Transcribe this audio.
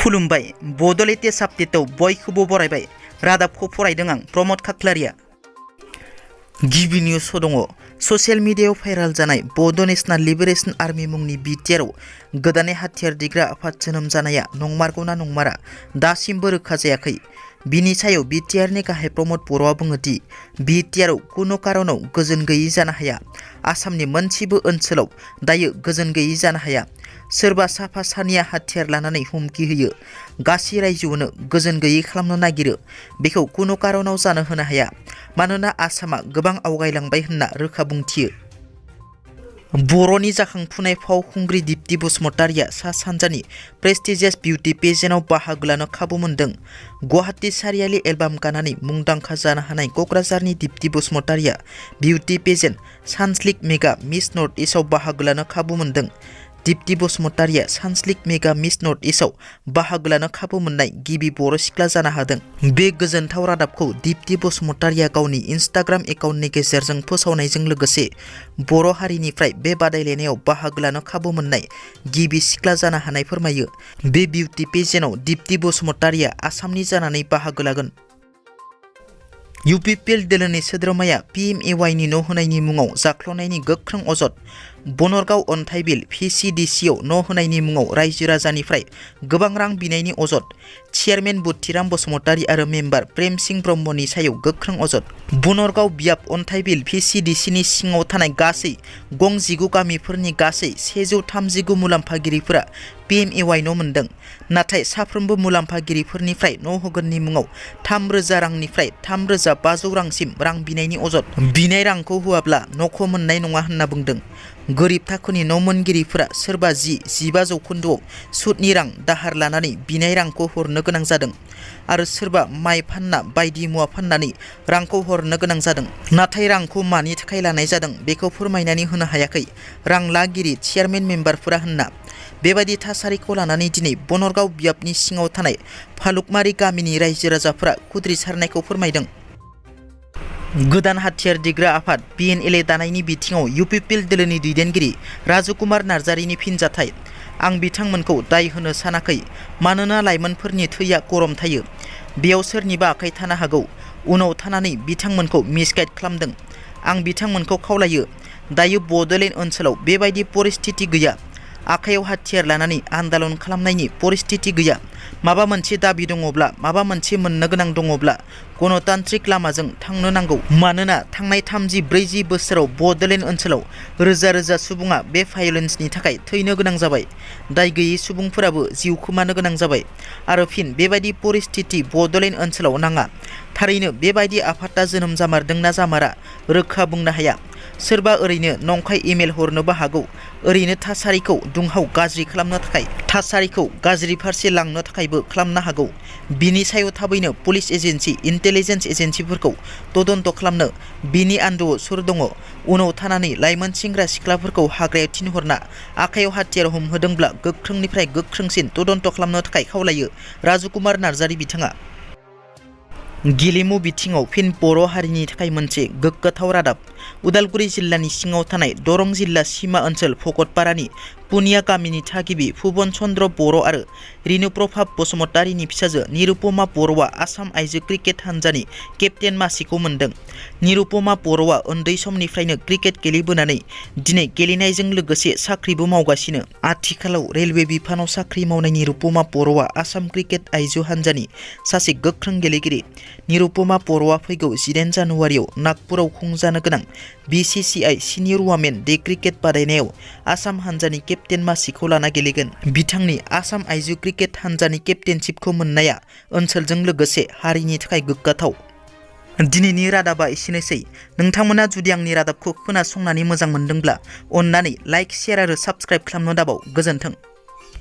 खुलुमबाय बड' लेटेस्ट आपडेटआव बयखौबो बरायबाय रादाबखौ फरायदों आं प्रमद खाख्लारिया। गिबि निउस दङ ससियेल मिडियायाव भाइराल जानाय बड' नेशनेल लिबारेशन आर्मी मुंनि बिटिआरआव गोदानै हाथियार दिग्रा आफाद जोनोम जानाया नंमारगौना नंमारा दासिमबो रोखा जायाखै। बिनि सायाव बिटिआरनि गाहाय प्रमद बर'आ बुङो दि बिटिआरआव कुनु कारनाव गोजोन गैयै जानो हाया। आसामनि मोनसेबो ओनसोलाव दायो गोजोन गैयै जानो हाया। सोरबा साफा सानैया हाथियार लानानै हुमखि होयो, गासै रायजोआवनो गोजोन गैयै खालामनो नागिरो। बेखौ कुनु कारनाव जानो होनो हाया, मानोना आसामा गोबां आवगायलांबाय होनना रोखा बुंथियो। बर'नि जाखांफुनाय फावखुंग्रि दिप्ति बसुमतारिया सा सानजानि प्रेस्टिजियास बिउटि पेजेन्टआव बाहागो लानो खाबु मोन्दों। गुवाहाटी सारियालि एलबाम गानानै मुंदांखा जानो हानाय क'क्राझारनि दिप्ति बसुमतारिया बिउटि पेजेन्ट सानस्लिक मेगा मिस नर्थ इस्टआव बाहागो लानो खाबु मोन्दों। दिप्ति बसुमतारिया सानस्लिक मेगा मिस नर्थ इस्टआव बाहागो लानो खाबु मोननाय गिबि बर' सिख्ला जानो हादों। बे गोजोनथाव रादाबखौ दिप्ति बसुमतारिया गावनि इन्स्टाग्राम एकाउन्टनि गेजेरजों फोसावनायजों लोगोसे बर' हारिनिफ्राय बे बादायलायनायाव बाहागो लानो खाबु मोननाय गिबि सिख्ला जानो हानाय फोरमायो। बे बिउटि पेजेन्टआव दिप्ति बसुमतारिया आसामनि जानानै बाहागो लागोन। UPPL दोलोनि सोद्रोमाया PMAY न' होनायनि मुङाव जाख्ल'नायनि गोख्रों अजद। बनरगाव अन्थाइ बिल PCDCआव न' होनायनि मुङाव रायजो राजानिफ्राय गोबां रां बिनायनि अजद। चेयारमेन बुद्धिराम बसुमतारी आरो मेम्बार प्रेम सिंह ब्रह्मनि सायाव गोख्रों अजद। बनरगाव बियाब अन्थाइ बिल PCDCनि सिङाव थानाय गासै गं 19 गामिफोरनि गासै 139 मुलाम्फागिरिफोरा PMAY न' मोन्दों। नाथाय साफ्रोमबो मुलाम्फागिरिफोरनिफ्राय न' होगोननि मुङाव 3,000 रांनिफ्राय 3,500 रांसिम रां बिनायनि अजद। बिनाय रांखौ होआब्ला न'खौ मोननाय नङा होनना बुंदों। गोरिब थाखोनि न' मोनगिरिफोरा सोरबा 10-15 जौखोन्दोआव सुतनि रां दाहार लानानै बिनाय रांखौ हरनो गोनां जादों आरो सोरबा माइ फानना बायदि मुवा फाननानै रांखौ हरनो गोनां जादों। नाथाय रांखौ मानि थाखाय लानाय जादों बेखौ फोरमायनानै होनो हायाखै रां लागिरि चेयारमेन मेम्बारफोरा होनना। बेबायदि थासारिखौ लानानै दिनै बनरगाव बियाबनि सिङाव थानाय फालुकमारि गामिनि रायजो राजाफोरा खुद्रिसारनायखौ फोरमायदों। गोदान हाथियार दिग्रा आफाद BNLA दानायनि बिथिङाव UPPL दोलोनि दैदेनगिरि राजकुमार नार्जारिनि फिनजाथाय। आं बिथांमोनखौ दाय होनो सानाखै, मानोना लाइमोनफोरनि थैया गरम थायो। बेयाव सोरनिबा आखाइ थानो हागौ। उनाव थानानै बिथांमोनखौ मिसगाइड खालामदों। आं बिथांमोनखौ खावलायो, दायो बड'लेण्ड ओनसोलाव बेबायदि परिस्थिति गैया। आखायाव हाथियार लानानै आन्दालन खालामनायनि परिस्थिति गैया। माबा मोनसे दाबि दङब्ला, माबा मोनसे मोननो गोनां दङब्ला गणतान्त्रिक लामाजों थांनो नांगौ। मानोना थांनाय 30-40 बोसोराव बड'लेण्ड ओनसोलाव रोजा रोजा सुबुङा बे भायलेन्सनि थाखाय थैनो गोनां जाबाय। दाय गैयै सुबुंफोराबो जिउ खोमानो गोनां जाबाय। आरो फिन बेबायदि परिस्थिति बड'लेण्ड ओनसोलाव नाङा। थारैनो बेबायदि आफादा जोनोम जामारदोंना जामारा रोखा बुंनो हाया। सोरबा ओरैनो नंखाय इमेल हरनोबो हागौ, ओरैनो थासारिखौ दुंहाव गाज्रि खालामनो थाखाय, थासारिखौ गाज्रि फारसे लांनो थाखायबो खालामनो हागौ। बिनि सायाव थाबैनो पुलिस एजेन्सि, इन्टेलिजेन्स एजेन्सिफोरखौ तदन्त खालामनो बिनि आन्दोआव सुर दङ। उनाव थानानै लाइमोन सेंग्रा सिख्लाफोरखौ हाग्रायाव थिनहरना आखायाव हाथियार हमहोदोंब्ला गोख्रोंनिफ्राय गोख्रोंसिन तदन्त खालामनो थाखाय खावलायो राजकुमार नार्जारि बिथाङा। गेलेमु बिथिङाव फिन बर' हारिनि थाखाय मोनसे गोग्गाथाव रादाब। उदालगुरि जिल्लानि सिङाव थानाय दरं जिल्ला सिमा ओनसोल भकतपारानि पुनिया गामिनि थागिबि भुबन चन्द्र बर' आरो रिनुप्रभाब बसुमतारीनि फिसाजो निरुपमा बर'आ आसाम आइजो क्रिकेट हानजानि केप्टेन मासिखौ मोन्दों। निरुपमा बर'आ उन्दै समनिफ्रायनो क्रिकेट गेलेबोनानै दिनै गेलेनायजों लोगोसे साख्रिबो मावगासिनो। आथिखालाव रेलवे बिफानाव साख्रि मावनाय निरुपमा बर'आ आसाम क्रिकेट आइजो हानजानि सासे गोख्रों गेलेगिरि। निरुपमा बर'आ फैगौ 14 जानुवारियाव नागपुराव खुंजानो गोनां BCCI senior women day cricket बादायनायाव आसाम हानजानि केप्टेन मासिखौ लाना गेलेगोन। बिथांनि आसाम आइजो क्रिकेट हानजानि केप्टेनशिपखौ मोननाया ओनसोलजों लोगोसे हारिनि थाखाय गोग्गाथाव। दिनैनि रादाबा एसेनोसै। नोंथांमोना जुदि आंनि रादाबखौ खोनासंनानै मोजां मोनदोंब्ला अन्नानै लाइक, शेयार आरो साबस्क्राइब खालामनो दाबाव। गोजोन्थों।